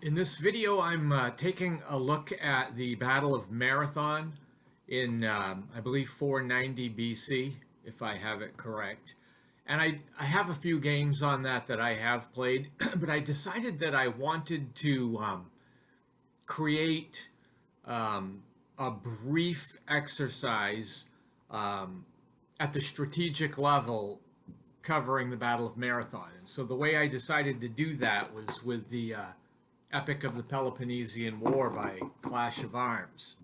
In this video, I'm taking a look at the Battle of Marathon in, I believe, 490 BC, if I have it correct. And I have a few games on that I have played, but I decided that I wanted to create a brief exercise at the strategic level covering the Battle of Marathon. And so the way I decided to do that was with the Epic of the Peloponnesian War by Clash of Arms.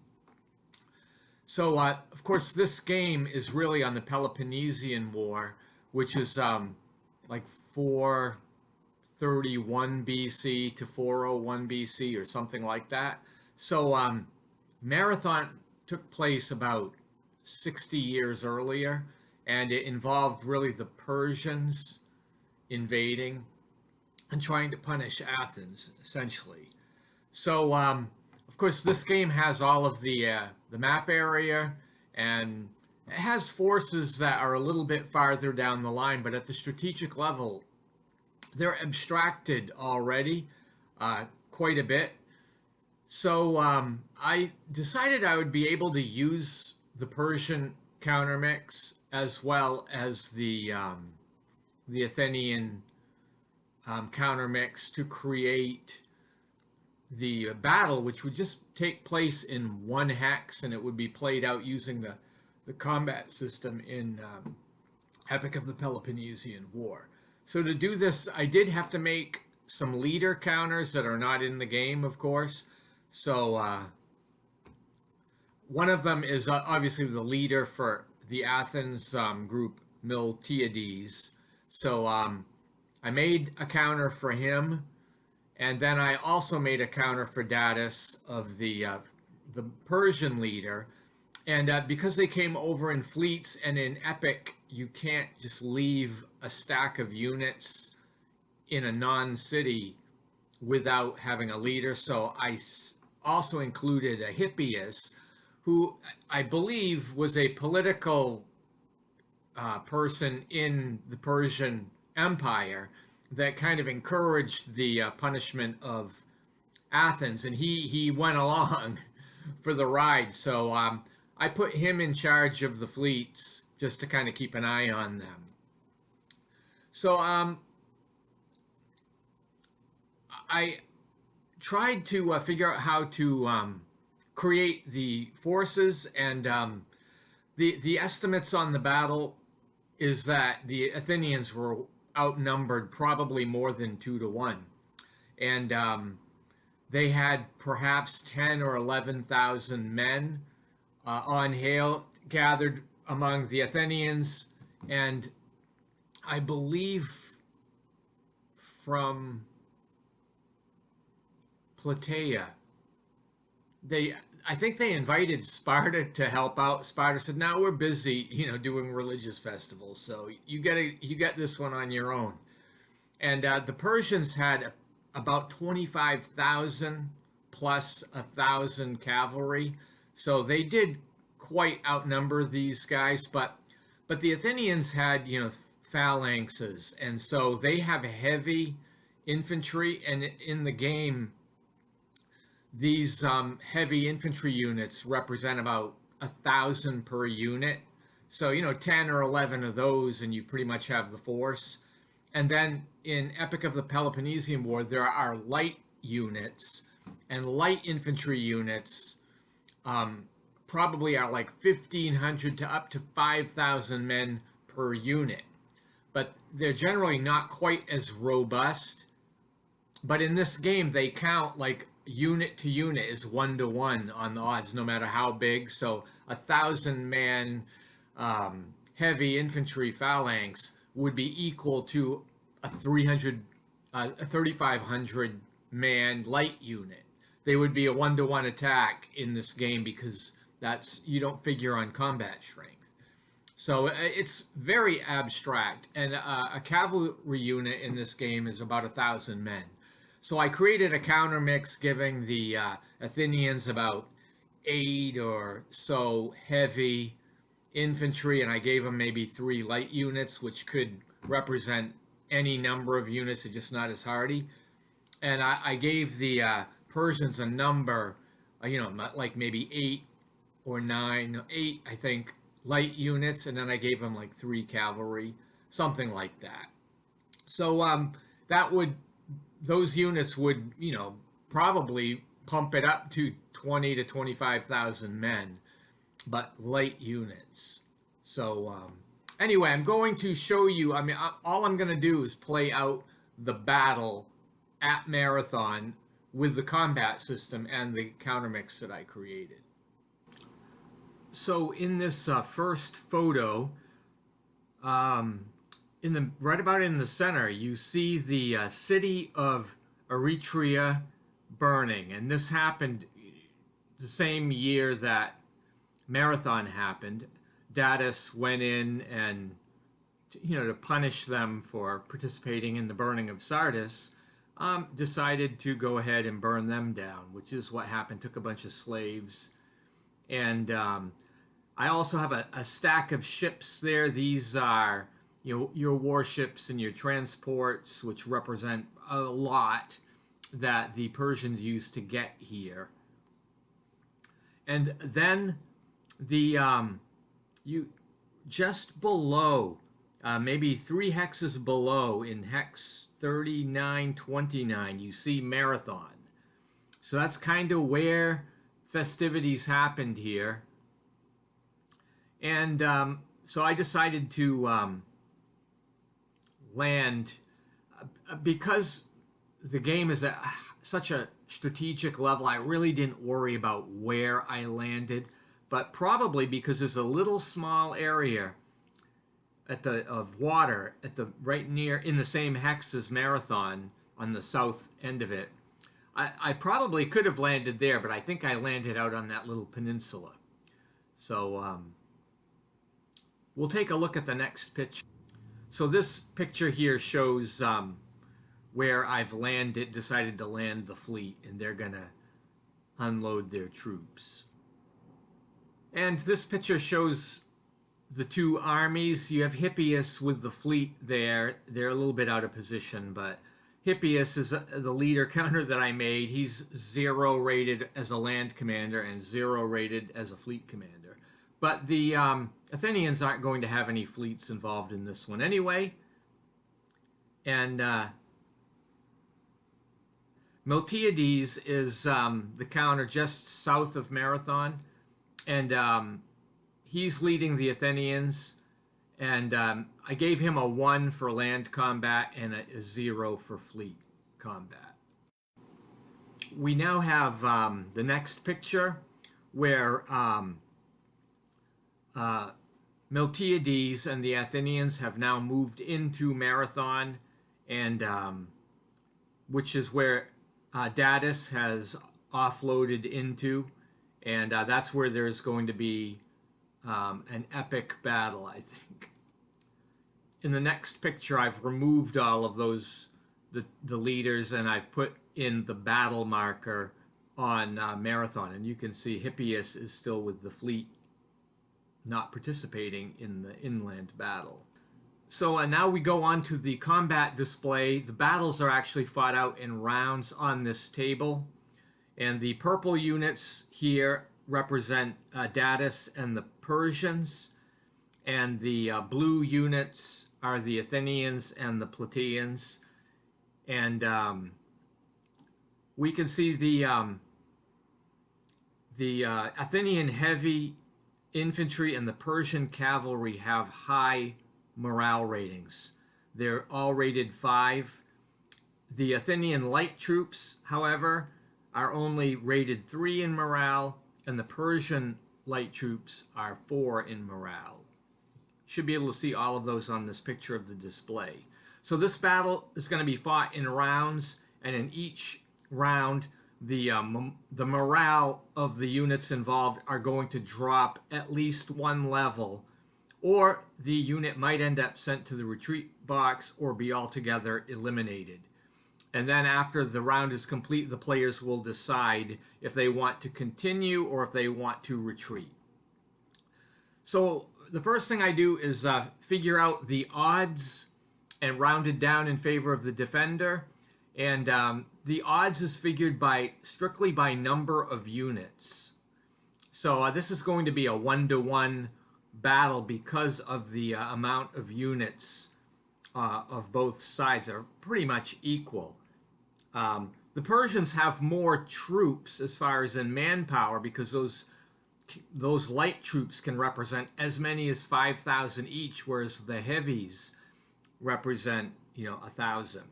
So, of course, this game is really on the Peloponnesian War, which is like 431 BC to 401 BC or something like that. So, Marathon took place about 60 years earlier, and it involved really the Persians invading and trying to punish Athens, essentially. So, of course, this game has all of the map area, and it has forces that are a little bit farther down the line, but at the strategic level, they're abstracted already quite a bit. So I decided I would be able to use the Persian countermix as well as the Athenian countermix to create the battle, which would just take place in one hex, and it would be played out using the combat system in Epic of the Peloponnesian War. So to do this, I did have to make some leader counters that are not in the game, of course. So one of them is obviously the leader for the Athens group, Miltiades. So I made a counter for him, and then I also made a counter for Datis of the Persian leader. And because they came over in fleets, and in Epic, you can't just leave a stack of units in a non-city without having a leader. So I also included a Hippias, who I believe was a political person in the Persian Empire that kind of encouraged the punishment of Athens, and he went along for the ride. So I put him in charge of the fleets just to kind of keep an eye on them. So I tried to figure out how to create the forces, and the estimates on the battle is that the Athenians were outnumbered probably more than 2 to 1, and they had perhaps 10 or 11,000 men on hail gathered among the Athenians, and I believe from Plataea, I think they invited Sparta to help out. Sparta said, "Now we're busy, doing religious festivals, so you get this one on your own." And the Persians had about 25,000 plus 1,000 cavalry, so they did quite outnumber these guys. But the Athenians had phalanxes, and so they have heavy infantry, and in the game, these heavy infantry units represent about 1,000 per unit. So, 10 or 11 of those, and you pretty much have the force. And then in Epic of the Peloponnesian War, there are light units, and light infantry units probably are like 1,500 to up to 5,000 men per unit. But they're generally not quite as robust. But in this game, they count like unit to unit is 1 to 1 on the odds, no matter how big. So 1,000-man heavy infantry phalanx would be equal to a 3,500-man light unit. They would be a 1 to 1 attack in this game because you don't figure on combat strength. So it's very abstract, and a cavalry unit in this game is about 1,000 men. So I created a counter mix giving the Athenians about 8 or so heavy infantry, and I gave them maybe 3 light units, which could represent any number of units, just not as hardy. and I gave the Persians a number, like maybe 8 or 9, 8, I think, light units, and then I gave them like 3 cavalry, something like that. So that would those units would probably pump it up to 20 to 25,000 men, but light units. So anyway, I'm going to show you. I mean, all I'm going to do is play out the battle at Marathon with the combat system and the countermix that I created. So in this first photo, right about in the center, you see the city of Eretria burning, and this happened the same year that Marathon happened. Datis went in and to punish them for participating in the burning of Sardis, decided to go ahead and burn them down, which is what happened. Took a bunch of slaves, and I also have a stack of ships there. These are your warships and your transports, which represent a lot that the Persians used to get here. And then the you just below, maybe 3 hexes below, in hex 3929, you see Marathon. So that's kind of where festivities happened here. And so I decided to land, because the game is at such a strategic level. I really didn't worry about where I landed, but probably because there's a little small area of water at the right near in the same hex as Marathon on the south end of it. I probably could have landed there, but I think I landed out on that little peninsula. So we'll take a look at the next picture. So this picture here shows where I've decided to land the fleet, and they're gonna unload their troops. And this picture shows the 2 armies. You have Hippias with the fleet there. They're a little bit out of position, but Hippias is the leader counter that I made. He's 0 rated as a land commander and 0 rated as a fleet commander. But the Athenians aren't going to have any fleets involved in this one anyway. And Miltiades is the counter just south of Marathon. And he's leading the Athenians. And I gave him a 1 for land combat and a 0 for fleet combat. We now have the next picture where Miltiades and the Athenians have now moved into Marathon, and which is where Datis has offloaded into, and that's where there's going to be an epic battle, I think. In the next picture, I've removed all of those, the leaders, and I've put in the battle marker on Marathon, and you can see Hippias is still with the fleet, not participating in the inland battle. So now we go on to the combat display. The battles are actually fought out in rounds on this table, and the purple units here represent Datis and the Persians, and the blue units are the Athenians and the Plataeans. And we can see the Athenian heavy infantry and the Persian cavalry have high morale ratings. They're all rated 5. The Athenian light troops, however, are only rated 3 in morale, and the Persian light troops are 4 in morale. Should be able to see all of those on this picture of the display. So this battle is going to be fought in rounds, and in each round, the morale of the units involved are going to drop at least 1 level, or the unit might end up sent to the retreat box or be altogether eliminated. And then after the round is complete, the players will decide if they want to continue or if they want to retreat. So the first thing I do is figure out the odds and round it down in favor of the defender. And the odds is figured by strictly by number of units. So this is going to be a 1-to-1 battle because of the amount of units of both sides are pretty much equal. The Persians have more troops as far as in manpower because those light troops can represent as many as 5,000 each, whereas the heavies represent 1,000.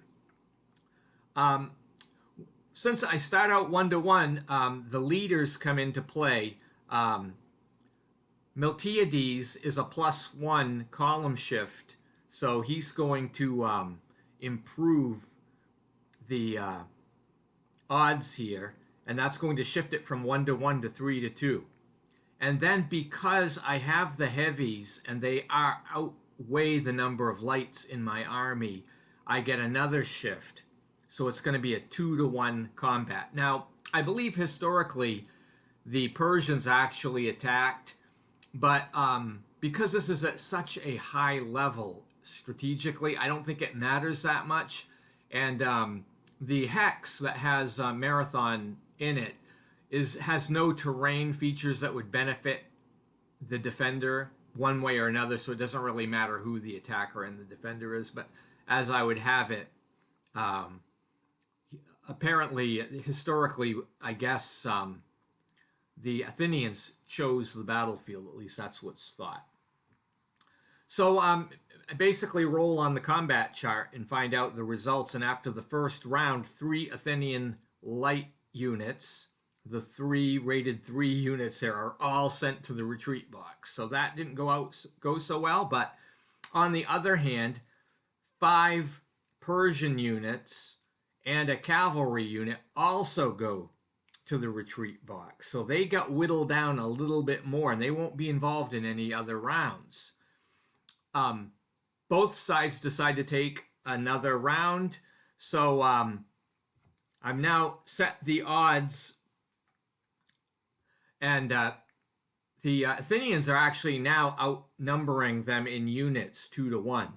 Since I start out 1-to-1, the leaders come into play. Miltiades is a +1 column shift, so he's going to improve the odds here, and that's going to shift it from 1-to-1 to 3-to-2. And then because I have the heavies and they outweigh the number of lights in my army, I get another shift. So it's going to be a 2-to-1 combat. Now, I believe historically the Persians actually attacked, but because this is at such a high level strategically, I don't think it matters that much. And the hex that has Marathon in it has no terrain features that would benefit the defender one way or another, so it doesn't really matter who the attacker and the defender is. But as I would have it, apparently, historically, I guess the Athenians chose the battlefield. At least that's what's thought. So I basically roll on the combat chart and find out the results. And after the first round, 3 Athenian light units, the 3 rated 3 units there, are all sent to the retreat box. So that didn't go so well. But on the other hand, 5 Persian units and a cavalry unit also go to the retreat box. So they got whittled down a little bit more, and they won't be involved in any other rounds. Both sides decide to take another round. So I've now set the odds, and the Athenians are actually now outnumbering them in units 2-to-1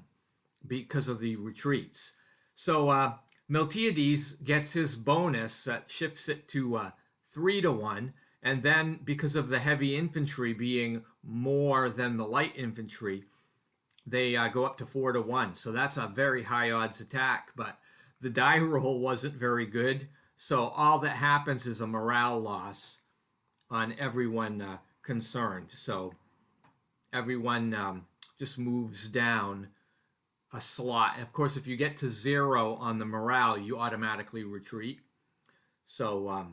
because of the retreats. So Miltiades gets his bonus that shifts it to 3-to-1, and then because of the heavy infantry being more than the light infantry, they go up to 4-to-1. So that's a very high odds attack, but the die roll wasn't very good. So all that happens is a morale loss on everyone concerned. So everyone just moves down a slot. And of course, if you get to 0 on the morale, you automatically retreat. So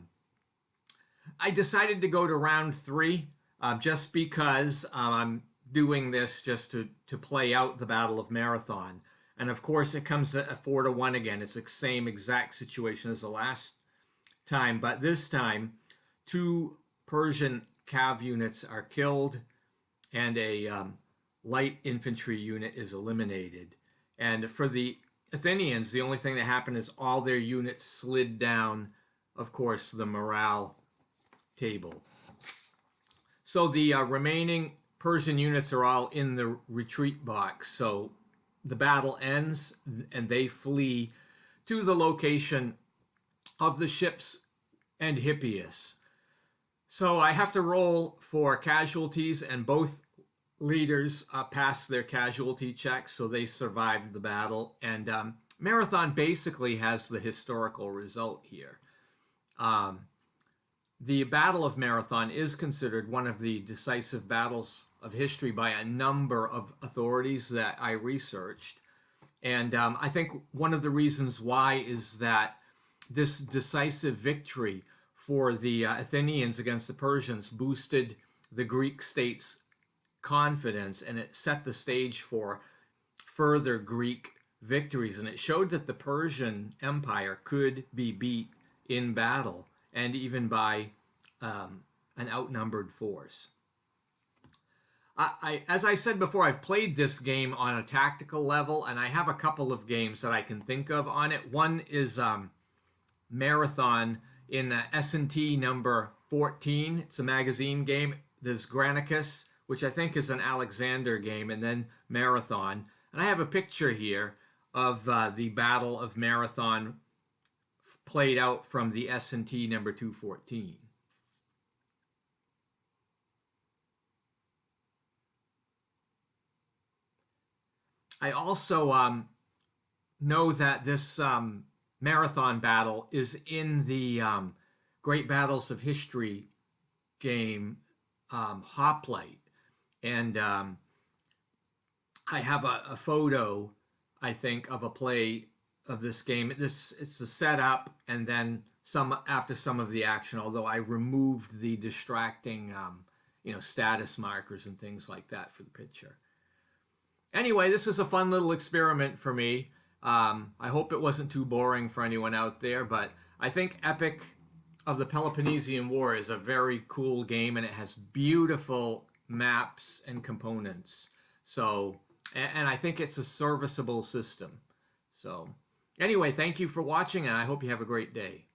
I decided to go to round 3 just because I'm doing this just to play out the Battle of Marathon. And of course, it comes at a 4-to-1 again. It's the same exact situation as the last time, but this time 2 Persian cav units are killed and a light infantry unit is eliminated. And for the Athenians, the only thing that happened is all their units slid down, of course, the morale table. So the remaining Persian units are all in the retreat box. So the battle ends and they flee to the location of the ships and Hippias. So I have to roll for casualties, and both leaders passed their casualty checks, so they survived the battle. And Marathon basically has the historical result here. The Battle of Marathon is considered one of the decisive battles of history by a number of authorities that I researched. And I think one of the reasons why is that this decisive victory for the Athenians against the Persians boosted the Greek state's confidence, and it set the stage for further Greek victories. And it showed that the Persian Empire could be beat in battle, and even by an outnumbered force. As I said before, I've played this game on a tactical level, and I have a couple of games that I can think of on it. One is Marathon in S&T number 14. It's a magazine game. There's Granicus, which I think is an Alexander game, and then Marathon. And I have a picture here of the Battle of Marathon played out from the S&T number 214. I also know that this marathon battle is in the Great Battles of History game Hoplite. And I have a photo, I think, of a play of this game. It's the setup and then after some of the action, although I removed the distracting status markers and things like that for the picture. Anyway, this was a fun little experiment for me. I hope it wasn't too boring for anyone out there, but I think Epic of the Peloponnesian War is a very cool game, and it has beautiful maps and components. So, and I think it's a serviceable system. So, anyway, thank you for watching, and I hope you have a great day.